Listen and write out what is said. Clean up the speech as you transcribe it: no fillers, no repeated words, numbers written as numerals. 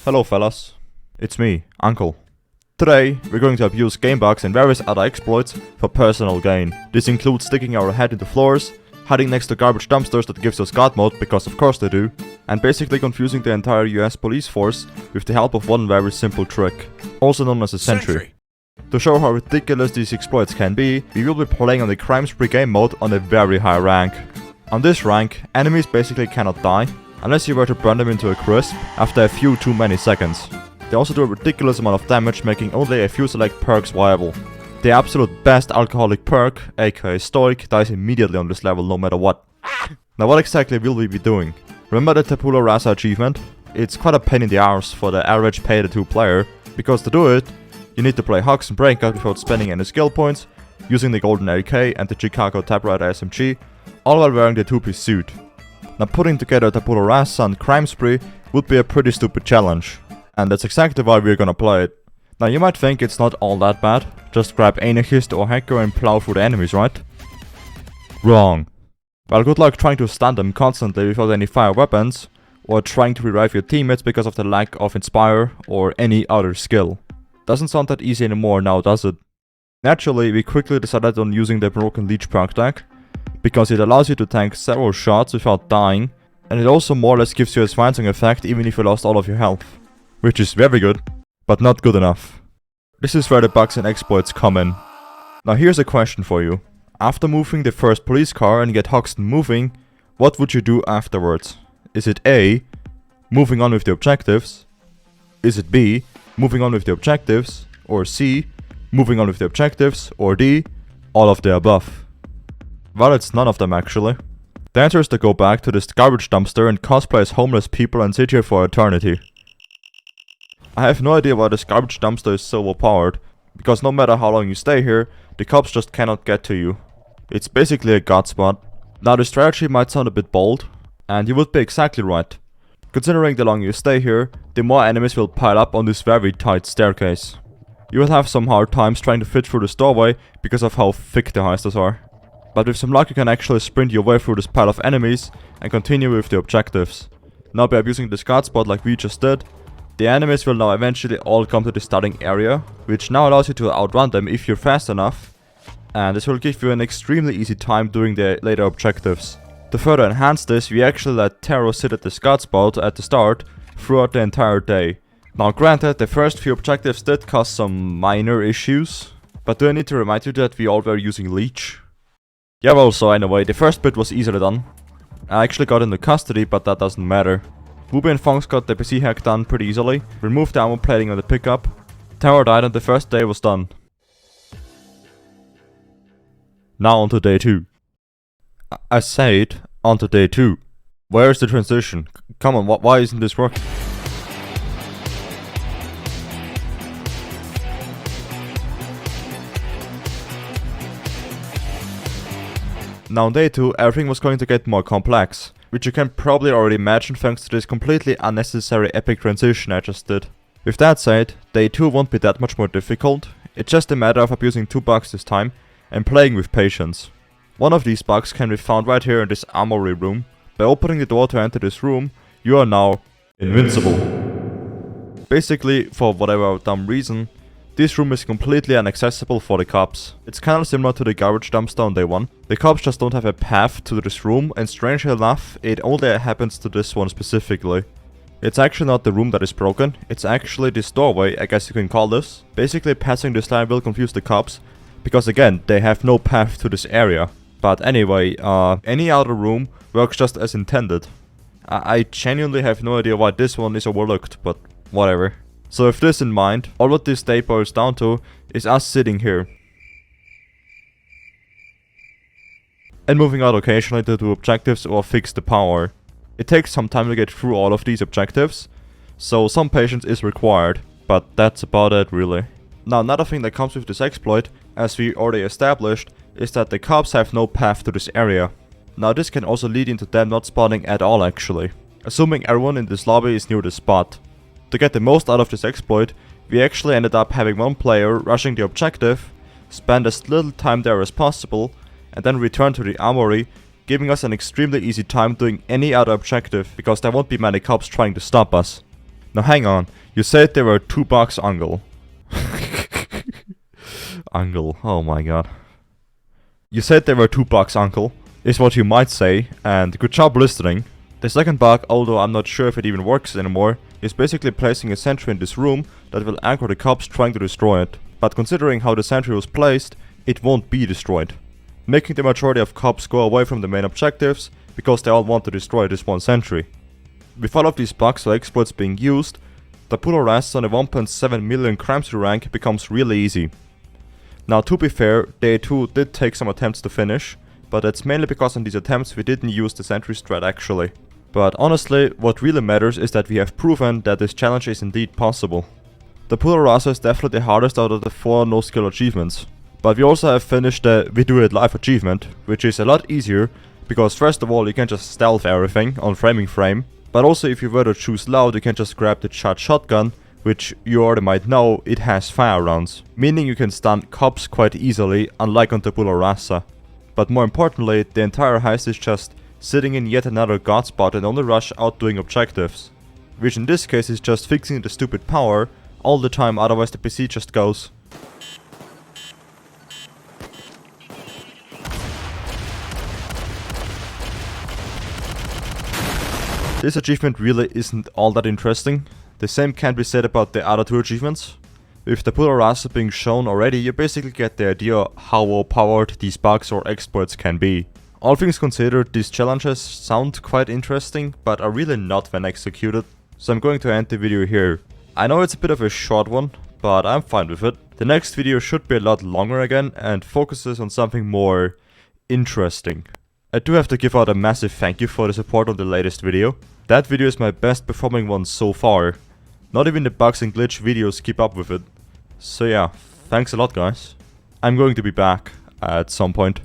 Hello fellas, it's me, Uncle. Today, we're going to abuse game bugs and various other exploits for personal gain. This includes sticking our head into floors, hiding next to garbage dumpsters that gives us God mode, because of course they do, and basically confusing the entire US police force with the help of one very simple trick, also known as a sentry. To show how ridiculous these exploits can be, we will be playing on the crime spree game mode on a very high rank. On this rank, enemies basically cannot die, unless you were to burn them into a crisp after a few too many seconds. They also do a ridiculous amount of damage, making only a few select perks viable. The absolute best alcoholic perk, aka Stoic, dies immediately on this level no matter what. Now what exactly will we be doing? Remember the Tabula Rasa achievement? It's quite a pain in the arse for the average PAYDAY 2 player, because to do it, you need to play Hoxton Breakout without spending any skill points, using the Golden AK and the Chicago Typewriter SMG, all while wearing the two-piece suit. Now putting together Tabula Rasa and crime spree would be a pretty stupid challenge. And that's exactly why we're gonna play it. Now you might think it's not all that bad, just grab anarchist or hacker and plow through the enemies, right? Wrong. Well, good luck trying to stun them constantly without any fire weapons, or trying to revive your teammates because of the lack of inspire or any other skill. Doesn't sound that easy anymore now, does it? Naturally, we quickly decided on using the Broken Leech perk deck, because it allows you to tank several shots without dying, and it also more or less gives you a swansong effect even if you lost all of your health. Which is very good, but not good enough. This is where the bugs and exploits come in. Now here's a question for you. After moving the first police car and get Hoxton moving, what would you do afterwards? Is it A, moving on with the objectives? Is it B, moving on with the objectives? Or C, moving on with the objectives? Or D, all of the above? Well, it's none of them actually. The answer is to go back to this garbage dumpster and cosplay as homeless people and sit here for eternity. I have no idea why this garbage dumpster is so overpowered, because no matter how long you stay here, the cops just cannot get to you. It's basically a god spot. Now the strategy might sound a bit bold, and you would be exactly right. Considering the longer you stay here, the more enemies will pile up on this very tight staircase. You will have some hard times trying to fit through this doorway because of how thick the heisters are. But with some luck you can actually sprint your way through this pile of enemies and continue with the objectives. Now by abusing this guard spot like we just did, the enemies will now eventually all come to the starting area, which now allows you to outrun them if you're fast enough, and this will give you an extremely easy time doing the later objectives. To further enhance this, we actually let Taro sit at this guard spot at the start throughout the entire day. Now granted, the first few objectives did cause some minor issues, but do I need to remind you that we all were using Leech? Yeah, well, so anyway, the first bit was easily done. I actually got into custody, but that doesn't matter. Wooby and Fonks got the PC hack done pretty easily, removed the armor plating on the pickup, Tower died and the first day was done. Now on to day 2. I said, on to day 2. Where's the transition? Come on, why isn't this working? Now on day 2, everything was going to get more complex, which you can probably already imagine thanks to this completely unnecessary epic transition I just did. With that said, day 2 won't be that much more difficult, it's just a matter of abusing 2 bugs this time and playing with patience. One of these bugs can be found right here in this armory room. By opening the door to enter this room, you are now invincible. Basically, for whatever dumb reason, this room is completely inaccessible for the cops. It's kinda similar to the garbage dumpster on day 1. The cops just don't have a path to this room, and strangely enough, it only happens to this one specifically. It's actually not the room that is broken, it's actually this doorway, I guess you can call this. Basically passing this line will confuse the cops, because again, they have no path to this area. But anyway, any other room works just as intended. I genuinely have no idea why this one is overlooked, but whatever. So with this in mind, all what this day boils down to is us sitting here. And moving out occasionally to do objectives or fix the power. It takes some time to get through all of these objectives, so some patience is required, but that's about it really. Now another thing that comes with this exploit, as we already established, is that the cops have no path to this area. Now this can also lead into them not spawning at all actually, assuming everyone in this lobby is near the spot. To get the most out of this exploit, we actually ended up having one player rushing the objective, spend as little time there as possible, and then return to the armory, giving us an extremely easy time doing any other objective because there won't be many cops trying to stop us. Now hang on, you said there were 2 bugs, Uncle. Uncle, oh my god. You said there were 2 bugs, Uncle, is what you might say, and good job listening. The second bug, although I'm not sure if it even works anymore, is basically placing a sentry in this room that will aggro the cops trying to destroy it. But considering how the sentry was placed, it won't be destroyed, making the majority of cops go away from the main objectives because they all want to destroy this one sentry. With all of these bugs or exploits being used, Tabula Rasa on a 1.7 million crime rank becomes really easy. Now to be fair, day 2 did take some attempts to finish, but that's mainly because on these attempts we didn't use the sentry strat actually. But honestly, what really matters is that we have proven that this challenge is indeed possible. Tabula Rasa is definitely the hardest out of the 4 no skill achievements. But we also have finished the We Do It Live achievement, which is a lot easier, because first of all you can just stealth everything on framing frame, but also if you were to choose loud you can just grab the charged shotgun, which you already might know, it has fire rounds, meaning you can stun cops quite easily, unlike on Tabula Rasa. But more importantly, the entire heist is just sitting in yet another god spot and only rush out doing objectives, which in this case is just fixing the stupid power all the time, otherwise the PC just goes. This achievement really isn't all that interesting. The same can be said about the other 2 achievements. With the Tabula Rasa being shown already, you basically get the idea how overpowered these bugs or exploits can be. All things considered, these challenges sound quite interesting, but are really not when executed, so I'm going to end the video here. I know it's a bit of a short one, but I'm fine with it. The next video should be a lot longer again and focuses on something more interesting. I do have to give out a massive thank you for the support on the latest video. That video is my best performing one so far. Not even the bugs and glitch videos keep up with it. So yeah, thanks a lot guys. I'm going to be back at some point.